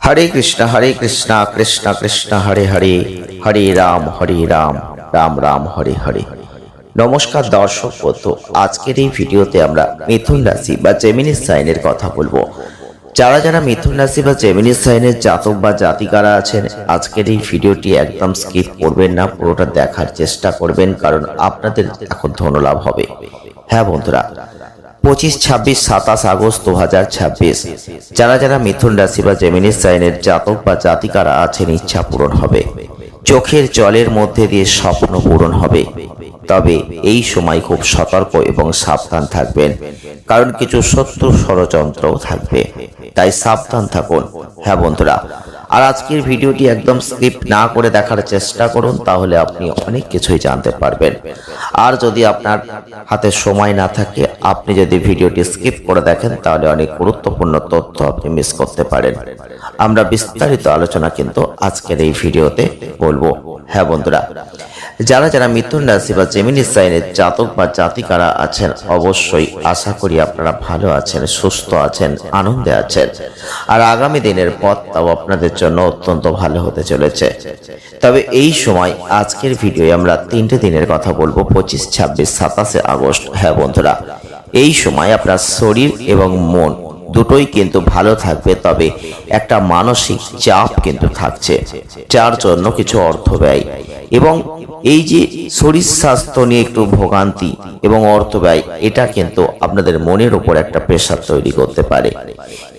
हरे कृष्णा कृष्ण कृष्ण हरे हरे, हरे राम राम राम हरे हरे। नमस्कार दर्शक बंधु, आजकेर এই ভিডিওতে আমরা মিথুন রাশি বা জেমিনি সাইনের কথা বলবো। যারা যারা মিথুন রাশি বা জেমিনি সাইনের জাতক বা জাতিকারা আছেন, আজকের এই ভিডিওটি একদম স্কিপ করবেন না, পুরোটা দেখার চেষ্টা করবেন, কারণ আপনাদের এখন ধনলাভ হবে। হ্যাঁ বন্ধুরা, 25, 26, 27 আগস্ট 2026 যারা যারা মিথুন রাশি বা জেমিনি সাইনের জাতক বা জাতিকারা আছেন, ইচ্ছা পূরণ হবে, চোখের জলের মধ্যে দিয়ে স্বপ্ন পূরণ হবে। তবে এই সময় খুব সতর্ক এবং সাবধান থাকবেন, কারণ কিছু শত্রু ষড়যন্ত্রও থাকবে, তাই সাবধান থাকুন। হ্যাঁ বন্ধুরা, আর আজকের ভিডিওটি একদম স্কিপ না করে দেখার চেষ্টা করুন, তাহলে আপনি অনেক কিছুই জানতে পারবেন। আর যদি আপনার হাতে সময় না থাকে, আপনি যদি ভিডিওটি স্কিপ করে দেখেন, তাহলে অনেক গুরুত্বপূর্ণ তথ্য আপনি মিস করতে পারেন। আমরা বিস্তারিত আলোচনা কিন্তু আজকের এই ভিডিওতে বলবো। হ্যাঁ বন্ধুরা, যারা যারা মিথুন রাশি বা জেমিনি সাইনের জাতক বা জাতিকারা আছেন, অবশ্যই আশা করি আপনারা ভালো আছেন, সুস্থ আছেন, আনন্দে আছেন, আর আগামী দিনের পথটাও আপনাদের জন্য অত্যন্ত ভালো হতে চলেছে। তবে এই সময় আজকের ভিডিওয়ে আমরা 3টে দিনের কথা বলবো, 25, 26, 27 আগস্ট। হ্যাঁ বন্ধুরা, এই সময় আপনার শরীর এবং মন দুটোই কিন্তু ভালো থাকবে, তবে একটা মানসিক চাপ কিন্তু থাকছে, যার জন্য কিছু অর্থ ব্যয় এবং এই যে শরীর স্বাস্থ্য নিয়ে একটু ভোগান্তি এবং অর্থ ব্যয়, এটা কিন্তু আপনাদের মনের উপর একটা প্রেশার তৈরি করতে পারে।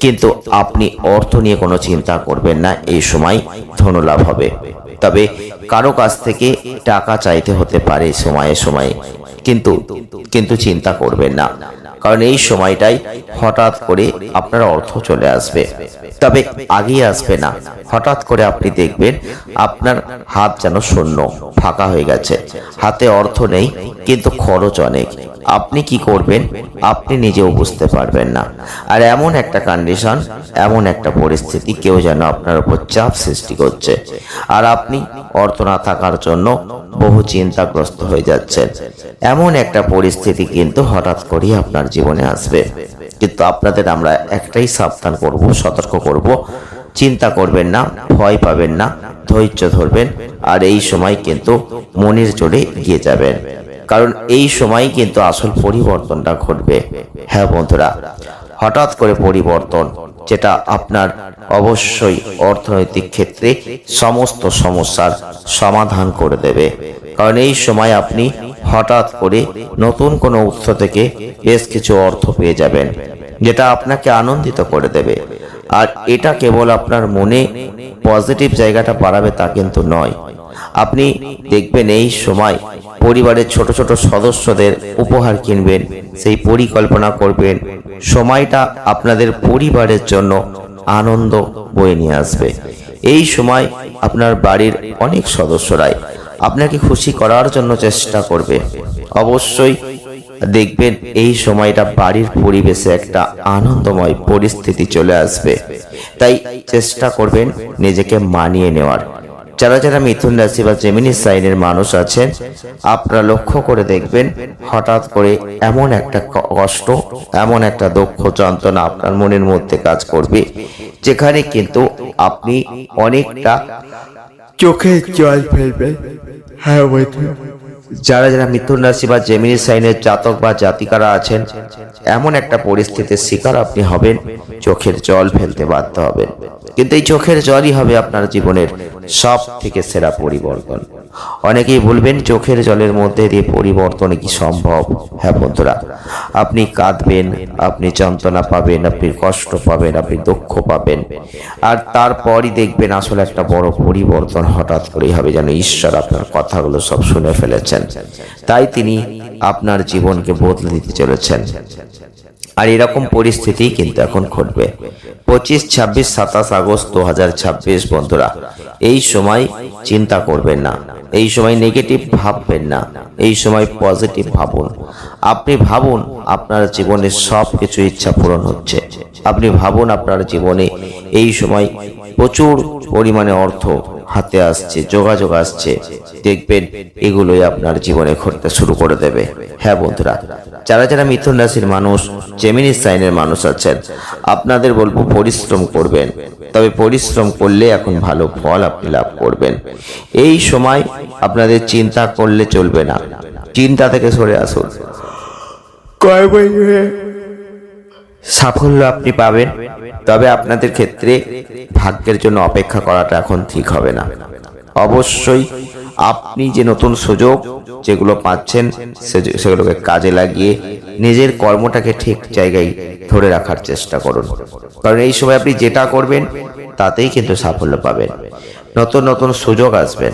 কিন্তু আপনি অর্থ নিয়ে কোনো চিন্তা করবেন না, এই সময় ধনলাভ হবে। তবে কারো কাছ থেকে টাকা চাইতে হতে পারে সময়ে সময়ে, কিন্তু চিন্তা করবেন না, কারণ এই সময়টাই হঠাৎ করে আপনার অর্থ চলে আসবে। তবে আগেই আসবে না, হঠাৎ করে আপনি দেখবেন আপনার হাত যেন শূন্য, ফাঁকা হয়ে গেছে, হাতে অর্থ নেই, কিন্তু খরচ অনেক। আপনি কি করবেন আপনি নিজেও বুঝতে পারবেন না। আর এমন একটা কন্ডিশন, এমন একটা পরিস্থিতি, কেউ যেন আপনার উপর চাপ সৃষ্টি করছে, আর আপনি অর্থ না থাকার জন্য বহু চিন্তাগ্রস্ত হয়ে যাচ্ছেন। এমন একটা পরিস্থিতি কিন্তু হঠাৎ করেই আপনার জীবনে আসবে। কিন্তু আপনাদের আমরা একটাই সাবধান করব, সতর্ক করব, চিন্তা করবেন না, ভয় পাবেন না, ধৈর্য ধরবেন, আর এই সময় কিন্তু মনের জোরে এগিয়ে যাবেন, কারণ এই সময় কিন্তু আসল পরিবর্তনটা ঘটবে। হ্যাঁ বন্ধুরা, হঠাৎ করে পরিবর্তন, যেটা আপনার অবশ্যই অর্থনৈতিক ক্ষেত্রে সমস্ত সমস্যার সমাধান করে দেবে। কারণ এই সময় আপনি হঠাৎ করে নতুন কোনো উৎস থেকে বেশ কিছু অর্থ পেয়ে যাবেন, যেটা আপনাকে আনন্দিত করে দেবে। আর এটা কেবল আপনার মনে পজিটিভ জায়গাটা বাড়াবে তা কিন্তু নয়। আপনি দেখবেন এই সময় পরিবারের ছোট ছোট সদস্যদের উপহার কিনবেন, সেই পরিকল্পনা করবেন, সময়টা আপনাদের পরিবারের জন্য আনন্দ বয়ে নিয়ে আসবে। এই সময় আপনার বাড়ির অনেক সদস্যরাই আপনাকে খুশি করার জন্য চেষ্টা করবে। অবশ্যই দেখবেন এই সময়টা বাড়ির পরিবেশে একটা আনন্দময় পরিস্থিতি চলে আসবে, তাই চেষ্টা করবেন নিজেকে মানিয়ে নেওয়ার। যারা যারা মিথুন রাশি বা জেমিনি সাইনের মানুষ আছেন, আপনারা লক্ষ্য করে দেখবেন হঠাৎ করে এমন একটা কষ্ট, এমন একটা দুঃখ যন্ত্রণা আপনার মনের মধ্যে কাজ করবে, যেখানে কিন্তু আপনি অনেকটা চোখে জল ফেলবেন। হ্যাঁ বন্ধু, যারা যারা মিথুন রাশি বা জেমিনি সাইনের জাতক বা জাতিকারা আছেন, এমন একটা পরিস্থিতির শিকার আপনি হবেন, চোখের জল ফেলতে বাধ্য হবেন। কিন্তু এই চোখের জলই হবে আপনার জীবনের সব থেকে সেরা পরিবর্তন। অনেকেই বলবেন চোখের জলের মধ্যে দিয়ে পরিবর্তন কি সম্ভব? হ্যাঁ বন্ধুরা, আপনি কাঁদবেন, আপনি যন্ত্রণা পাবেন, আপনি কষ্ট পাবেন, আপনি দুঃখ পাবেন, আর তারপরই দেখবেন আসলে একটা বড় পরিবর্তন হঠাৎ করেই হবে, যেন ঈশ্বর আপনার কথাগুলো সব শুনে ফেলেছেন, তাই তিনি আপনার জীবনকে বদলে দিতে চলেছেন। আর এরকম পরিস্থিতি কিন্তু এখন ঘটবে 25, 26, 27 আগস্ট 2026। বন্ধুরা, এই সময় চিন্তা করবেন না, এই সময় নেগেটিভ ভাববেন না, এই সময় পজিটিভ ভাবুন। আপনি ভাবুন আপনার জীবনে সব কিছু ইচ্ছা পূরণ হচ্ছে, আপনি ভাবুন আপনার জীবনে এই সময় প্রচুর পরিমাণে অর্থ হাতে আসছে, যোগাযোগ আসছে, দেখবেন এগুলোই আপনার জীবনে ঘটতে শুরু করে দেবে। হ্যাঁ বন্ধুরা, যারা যারা মিথুন রাশির মানুষ, জেমিনি সাইনের মানুষ আছেন, আপনাদের বলবো পরিশ্রম করবেন। তবে পরিশ্রম করলে এখন ভালো ফল আপনি লাভ করবেন। এই সময় আপনাদের চিন্তা করলে চলবে না, চিন্তা থেকে সরে আসুন। সাফল্য আপনি পাবেন, তবে আপনাদের ক্ষেত্রে ভাগ্যের জন্য অপেক্ষা করাটা এখন ঠিক হবে না। অবশ্যই আপনি যে নতুন সুযোগ যেগুলো পাচ্ছেন সেগুলোকে কাজে লাগিয়ে নিজের কর্মটাকে ঠিক জায়গায় ধরে রাখার চেষ্টা করুন, কারণ এই সময় আপনি যেটা করবেন তাতেই কিন্তু সাফল্য পাবেন। নতুন নতুন সুযোগ আসবেন।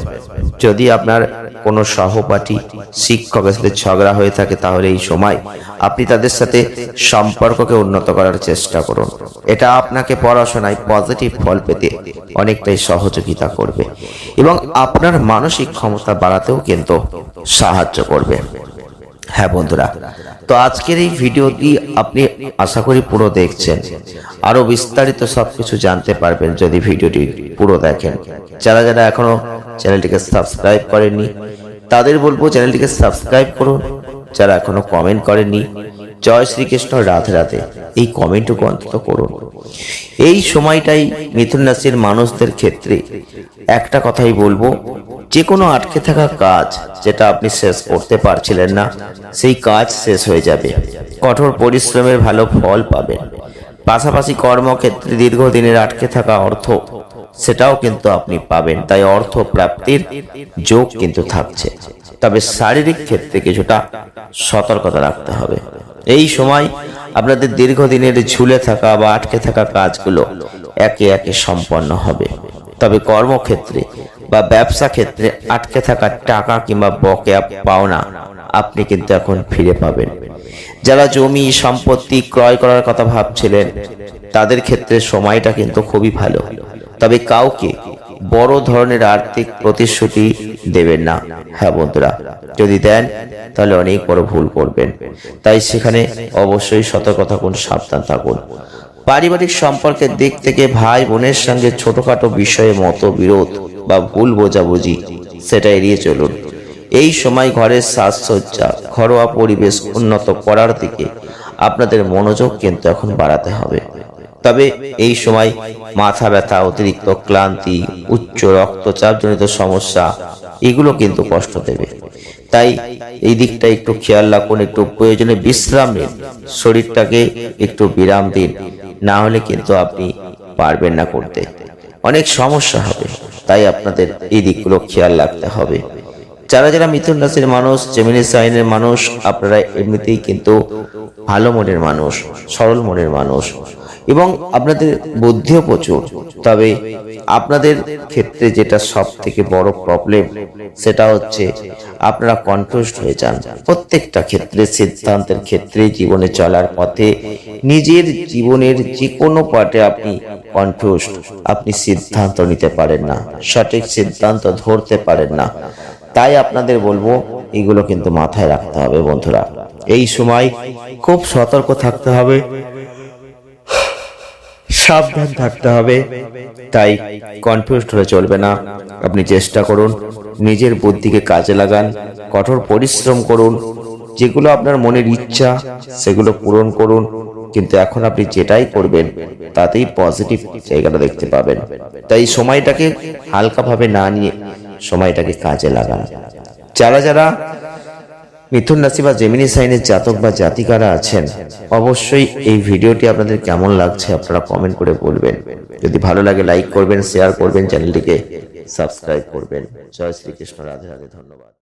যদি আপনার কোনো সহপাঠী শিক্ষকের সাথে ঝগড়া হয়ে থাকে, তাহলে এই সময় আপনি তাদের সাথে সম্পর্ককে উন্নত করার চেষ্টা করুন। এটা আপনাকে পড়াশোনায় পজিটিভ ফল পেতে অনেকটাই সহযোগিতা করবে এবং আপনার মানসিক ক্ষমতা বাড়াতেও কিন্তু সাহায্য করবে। হ্যাঁ বন্ধুরা, তো আজকের এই ভিডিওটি আপনি আশা করি পুরো দেখছেন। আরো বিস্তারিত সবকিছু জানতে পারবেন যদি ভিডিওটি পুরো দেখেন। যারা যারা এখনো চ্যানেলটিকে সাবস্ক্রাইব করেননি তাদের বলবো চ্যানেলটিকে সাবস্ক্রাইব করুন। যারা এখনো কমেন্ট করেননি জয় শ্রীকৃষ্ণ, রাধে রাধে, এই কমেন্টটুকু অন্তত করুন। এই সময়টাই মিথুন রাশির মানুষদের ক্ষেত্রে একটা কথাই বলবো, যে কোনো আটকে থাকা কাজ যেটা আপনি শেষ করতে পারছিলেন না, সেই কাজ শেষ হয়ে যাবে। কঠোর পরিশ্রমের ভালো ফল পাবেন। পাশাপাশি কর্মক্ষেত্রে দীর্ঘদিনের আটকে থাকা অর্থ সেটাও কিন্তু আপনি পাবেন। তাই অর্থ প্রাপ্তির যোগ কিন্তু থাকছে। তবে শারীরিক ক্ষেত্রে কিছুটা সতর্কতা রাখতে হবে। এই সময় আপনাদের দীর্ঘদিনের ঝুলে থাকা বা আটকে থাকা কাজগুলো একে একে সম্পন্ন হবে। তবে কর্মক্ষেত্রে বা ব্যবসা ক্ষেত্রে আটকে থাকা টাকা কিংবা বকেয়া পাওনা আপনি কিন্তু এখন ফিরে পাবেন। যারা জমি সম্পত্তি ক্রয় করার কথা ভাবছিলেন তাদের ক্ষেত্রে সময়টা কিন্তু খুবই ভালো। তবে কাউকে বড় ধরনের আর্থিক প্রতিশ্রুতি দেবেন না। হ্যাঁ বন্ধুরা, যদি দেন তাহলে অনেক বড় ভুল করবেন। তাই সেখানে অবশ্যই সতর্ক থাকুন, সাবধান থাকুন। পারিবারিক সম্পর্কের দিক থেকে ভাই বোনের সঙ্গে ছোটখাটো বিষয়ে মতবিরোধ বা ভুল বোঝাবুঝি সেটা এড়িয়ে চলুন। এই সময় ঘরের সাজসজ্জা, ঘরোয়া পরিবেশ উন্নত করার দিকে আপনাদের মনোযোগ কিন্তু এখন বাড়াতে হবে। তবে এই সময় মাথা ব্যথা, অতিরিক্ত ক্লান্তি, উচ্চ রক্তচাপ জনিত সমস্যা এগুলো কিন্তু কষ্ট দেবে। তাই এই দিকটা একটু খেয়াল রাখুন। একটু প্রয়োজনে বিশ্রাম নিন, শরীরটাকে একটু বিরাম দিন, না হলে কিন্তু আপনি পারবেন না করতে, অনেক সমস্যা হবে। তাই আপনাদের এই দিকগুলো খেয়াল রাখতে হবে। যারা যারা মিথুন রাশির মানুষ, জেমিনি সাইনের মানুষ, আপনারা এমনিতেই কিন্তু ভালো মনের মানুষ, সরল মনের মানুষ এবং আপনাদের বুদ্ধিও প্রচুর। তবে আপনাদের ক্ষেত্রে যেটা সব থেকে বড় প্রবলেম সেটা হচ্ছে আপনারা কনফিউজড হয়ে যান প্রত্যেকটা ক্ষেত্রে, সিদ্ধান্তের ক্ষেত্রে, জীবনে চলার পথে, নিজের জীবনের যে কোনো পার্টে আপনি কনফিউজড। আপনি সিদ্ধান্ত নিতে পারেন না, সঠিক সিদ্ধান্ত ধরতে পারেন না। তাই আপনাদের বলবো এগুলো কিন্তু মাথায় রাখতে হবে বন্ধুরা। এই সময় খুব সতর্ক থাকতে হবে, সাবধান থাকতে হবে। তাই কনফিউজড হলে চলবে না। আপনি চেষ্টা করুন, নিজের বুদ্ধিকে কাজে লাগান, কঠোর পরিশ্রম করুন, যেগুলো আপনার মনের ইচ্ছা সেগুলো পূরণ করুন। কিন্তু এখন আপনি যেটাই করবেন তাতেই পজিটিভ জায়গাটা দেখতে পাবেন। তাই সময়টাকে হালকাভাবে না নিয়ে সময়টাকে কাজে লাগান। যারা যারা মিথুন রাশি বা জেমিনি সাইনের জাতক বা জাতিকারা আছেন, অবশ্যই এই ভিডিওটি আপনাদের কেমন লাগছে আপনারা কমেন্ট করে বলবেন। যদি ভালো লাগে লাইক করবেন, শেয়ার করবেন, চ্যানেলটিকে সাবস্ক্রাইব করবেন। জয় শ্রীকৃষ্ণ, রাধে রাধে, ধন্যবাদ।